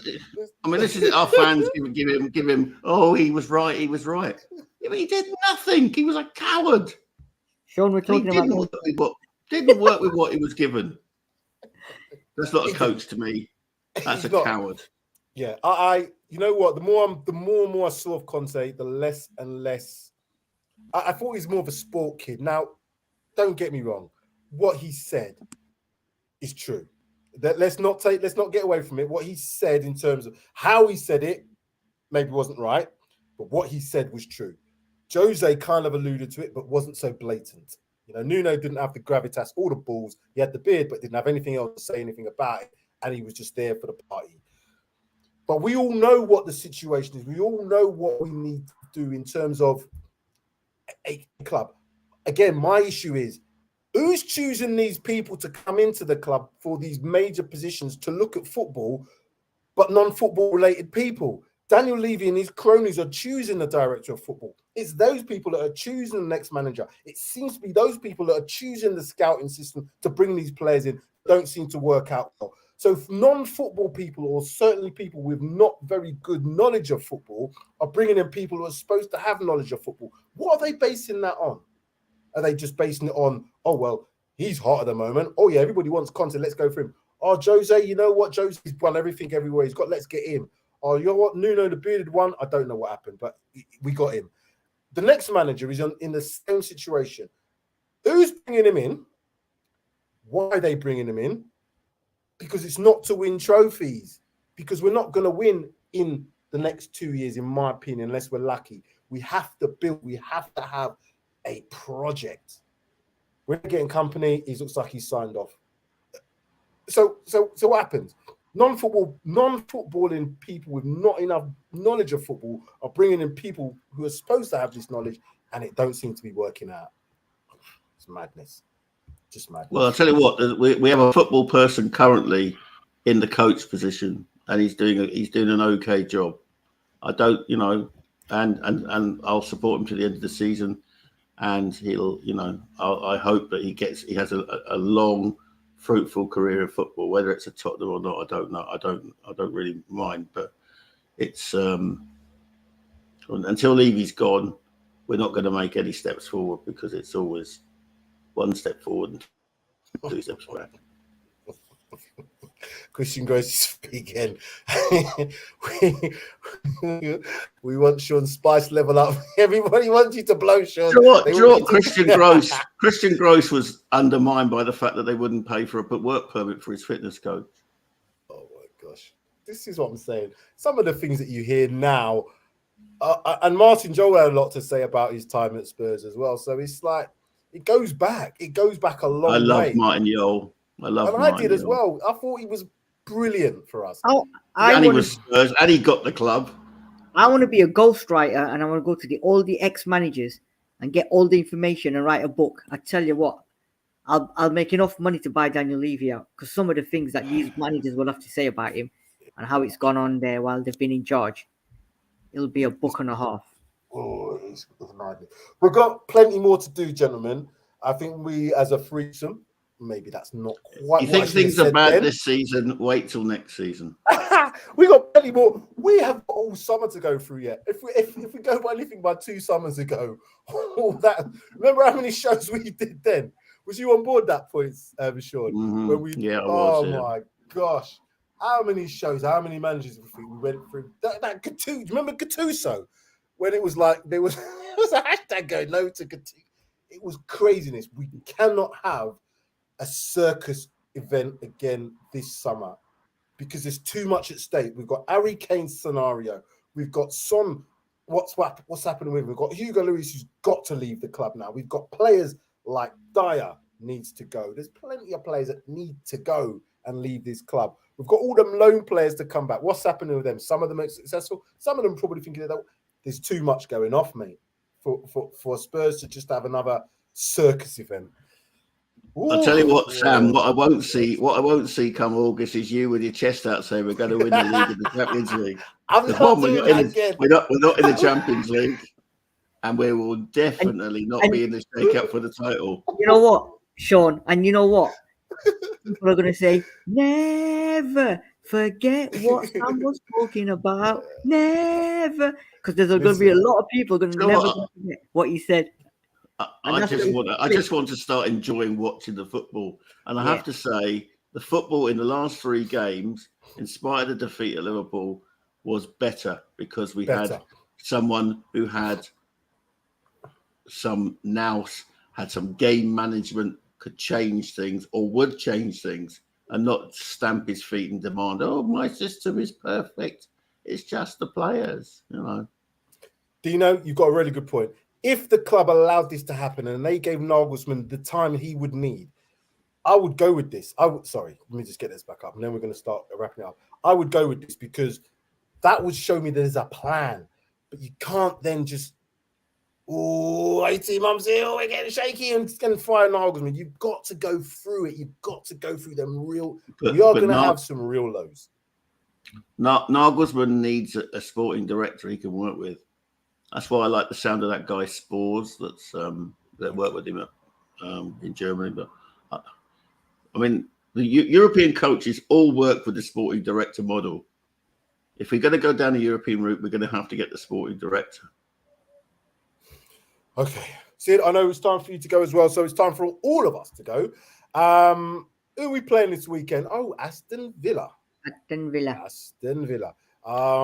I mean, this is our fans give him. Oh, he was right. He was right. Yeah, but he did nothing. He was a coward. Sean, we're talking about. Didn't work with what he was given. That's not a coach to me. That's a coward. Yeah, I. You know what? The more and more I saw of Conte, the less and less. I thought he's more of a sport kid. Now, don't get me wrong. What he said is true. Let's not get away from it. What he said in terms of how he said it, maybe wasn't right, but what he said was true. Jose kind of alluded to it, but wasn't so blatant. You know, Nuno didn't have the gravitas or the balls. He had the beard, but didn't have anything else to say anything about it, and he was just there for the party. But we all know what the situation is. We all know what we need to do in terms of a club. Again, my issue is, who's choosing these people to come into the club for these major positions to look at football, but non-football related people? Daniel Levy and his cronies are choosing the director of football. It's those people that are choosing the next manager. It seems to be those people that are choosing the scouting system to bring these players in. Don't seem to work out well. So non-football people, or certainly people with not very good knowledge of football, are bringing in people who are supposed to have knowledge of football. What are they basing that on? Are they just basing it on, oh, well, he's hot at the moment. Oh, yeah, everybody wants Conte. Let's go for him. Oh, Jose, you know what? Jose's won everything everywhere. Let's get him. Oh, you know what? Nuno, the bearded one. I don't know what happened, but we got him. The next manager is in the same situation. Who's bringing him in? Why are they bringing him in? Because it's not to win trophies. Because we're not going to win in the next 2 years, in my opinion, unless we're lucky. We have to build. We have to have a project. We're getting company. It looks like he's signed off. So what happens? Non-footballing people with not enough knowledge of football are bringing in people who are supposed to have this knowledge, and it don't seem to be working out. It's madness. Just madness. Well, I'll tell you what. We have a football person currently in the coach position, and he's doing an okay job. I don't, you know, and I'll support him to the end of the season. And he'll, you know, I hope that he has a long, fruitful career in football. Whether it's at Tottenham or not, I don't know. I don't really mind. But it's until Levy's gone, we're not going to make any steps forward, because it's always one step forward and 2 steps back. Christian Gross is speaking. we want Sean Spice level up. Everybody wants you to blow, Sean. Do you know what? Christian Gross was undermined by the fact that they wouldn't pay for a work permit for his fitness coach. Oh my gosh, this is what I'm saying. Some of the things that you hear now, and Martin Joel had a lot to say about his time at Spurs as well. So it's like it goes back a long way. I love Martin Joel. I did as well. I thought he was brilliant for us. And he was Spurs, and he got the club. I want to be a ghostwriter, and I want to go to all the ex-managers and get all the information and write a book. I tell you what, I'll make enough money to buy Daniel Levy out, because some of the things that these managers will have to say about him and how it's gone on there while they've been in charge, it'll be a book and a half. Oh, it's nightmare. We've got plenty more to do, gentlemen. I think we, as a threesome, maybe that's not quite. You think things are bad this season? Wait till next season. We got plenty more. We have all summer to go through yet. If we go by anything by 2 summers ago, all that. Remember how many shows we did then? Was you on board that point, Sean? Mm-hmm. When we, yeah, I was. My gosh, how many shows? How many managers we went through? That Gattuso. Do you remember Gattuso? When it was like there was it was a hashtag going no to Gattuso. It was craziness. We cannot have a circus event again this summer because there's too much at stake. We've got Harry Kane's scenario. We've got Son. What's happening with him? We've got Hugo Lloris who's got to leave the club now. We've got players like Dyer needs to go. There's plenty of players that need to go and leave this club. We've got all them loan players to come back. What's happening with them? Some of them are successful. Some of them probably thinking that there's too much going off, mate, for Spurs to just have another circus event. Ooh, I'll tell you what, Sam. What I won't see come August is you with your chest out saying we're going to win the league and the Champions League. We're not in the Champions League, and we will definitely not be in the shake-up for the title. You know what, Sean? And you know what? People are going to say, never forget what Sam was talking about. Never. Because there's going to be a lot of people going to never forget what he said. I just want to start enjoying watching the football. And I have to say, the football in the last 3 games, in spite of the defeat at Liverpool, was better because we had someone who had some nous, had some game management, could change things or would change things and not stamp his feet and demand, oh, my system is perfect. It's just the players, you know. Dino, you've got a really good point. If the club allowed this to happen and they gave Nagelsmann the time he would need, I would go with this. Sorry, let me just get this back up and then we're going to start wrapping it up. I would go with this because that would show me there's a plan. But you can't then just, 18 months here, we're getting shaky and fire Nagelsmann. You've got to go through it. You've got to go through them real. We are going to have some real lows. Nagelsmann needs a sporting director he can work with. That's why I like the sound of that guy Spurs that worked with him in Germany. But I mean, the European coaches all work with the sporting director model. If we're going to go down the European route, we're going to have to get the sporting director. Okay. Sid, I know it's time for you to go as well, so it's time for all of us to go. Who are we playing this weekend? Oh, Aston Villa. Aston Villa.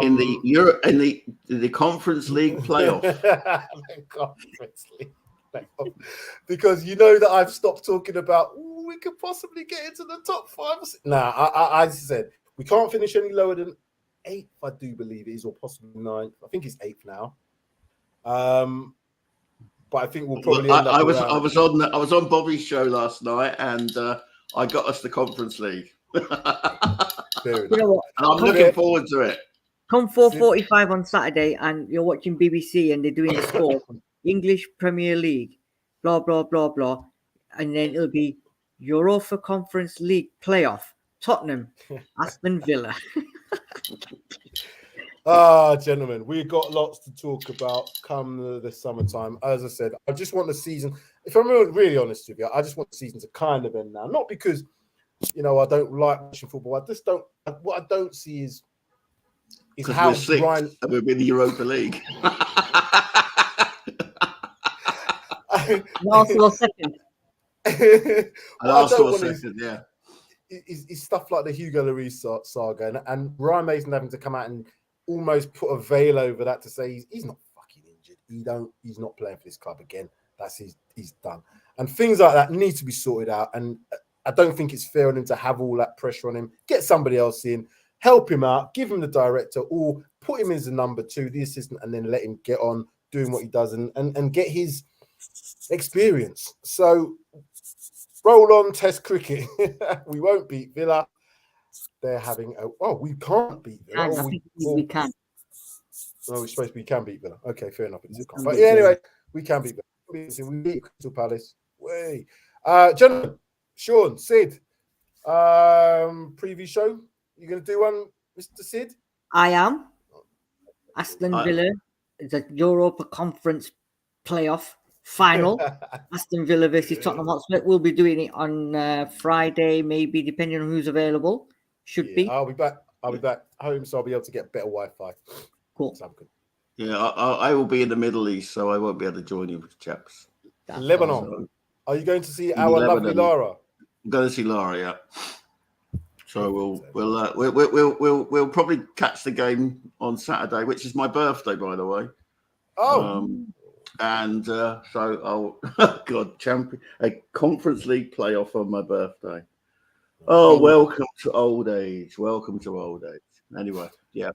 In the Conference League playoff. The Conference League playoff. Because you know that I've stopped talking about we could possibly get into the top 5 or 6. Nah, I said we can't finish any lower than 8th, I do believe it is, or possibly 9th. I think it's 8th now. But I think we'll probably end up. I was on Bobby's show last night, and I got us the Conference League. You know what? And I'm looking forward to it. Come 4:45 on Saturday, and you're watching BBC, and they're doing the score, English Premier League, blah blah blah blah, and then it'll be Europa Conference League playoff, Tottenham, Aston Villa. Gentlemen, we've got lots to talk about come the summertime. As I said, I just want the season, if I'm really honest with you, I just want the season to kind of end now. Not because, I don't like watching football. What I don't see is how Ryan... We're in the Europa League. Arsenal second. Arsenal second, yeah. Is stuff like the Hugo Lloris saga and Ryan Mason having to come out and almost put a veil over that to say he's not fucking injured. He's not playing for this club again. He's done. And things like that need to be sorted out. And I don't think it's fair on him to have all that pressure on him. Get somebody else in, help him out, give him the director, or put him as the number 2, the assistant, and then let him get on doing what he does and get his experience. So roll on Test cricket. We won't beat Villa. They're having we can't beat Villa. We can. No, we're supposed to be can beat Villa. Okay, fair enough. But yeah, anyway, we can beat Villa. We beat Crystal Palace. Way. Gentlemen, Sean, Sid, preview show. You going to do one, Mr. Sid? I am. Aston Villa is a Europa Conference playoff final. Aston Villa versus Tottenham Hotspur. We'll be doing it on Friday, maybe, depending on who's available. Should be. I'll be back home, so I'll be able to get better Wi-Fi. Cool. So I'm good. Yeah, I will be in the Middle East, so I won't be able to join you, chaps. Lebanon. So, are you going to see our lovely Lara? I'm going to see Lara, yeah. So we'll probably catch the game on Saturday, which is my birthday, by the way. And so I'll a Conference League playoff on my birthday. Oh, welcome to old age. Welcome to old age. Anyway, yeah.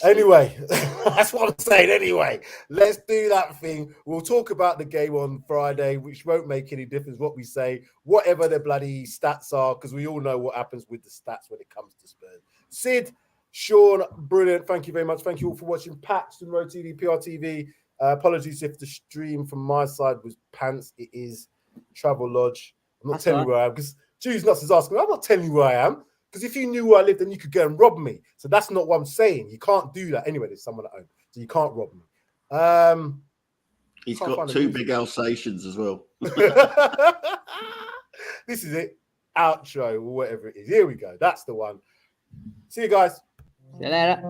Anyway, that's what I'm saying. Anyway, let's do that thing. We'll talk about the game on Friday, which won't make any difference what we say, whatever the bloody stats are, because we all know what happens with the stats when it comes to Spurs. Sid, Sean, brilliant. Thank you very much. Thank you all for watching Paxton Road TV, PRTv. Apologies if the stream from my side was pants. It is Travel Lodge. I'm not telling you where I am because Juice Nuts is asking me. I'm not telling you where I am because if you knew where I lived, then you could go and rob me. So that's not what I'm saying. You can't do that. Anyway, there's someone at home, so you can't rob me. He's got 2 big Alsatians as well. This is it. Outro or whatever it is. Here we go. That's the one. See you guys. See you later.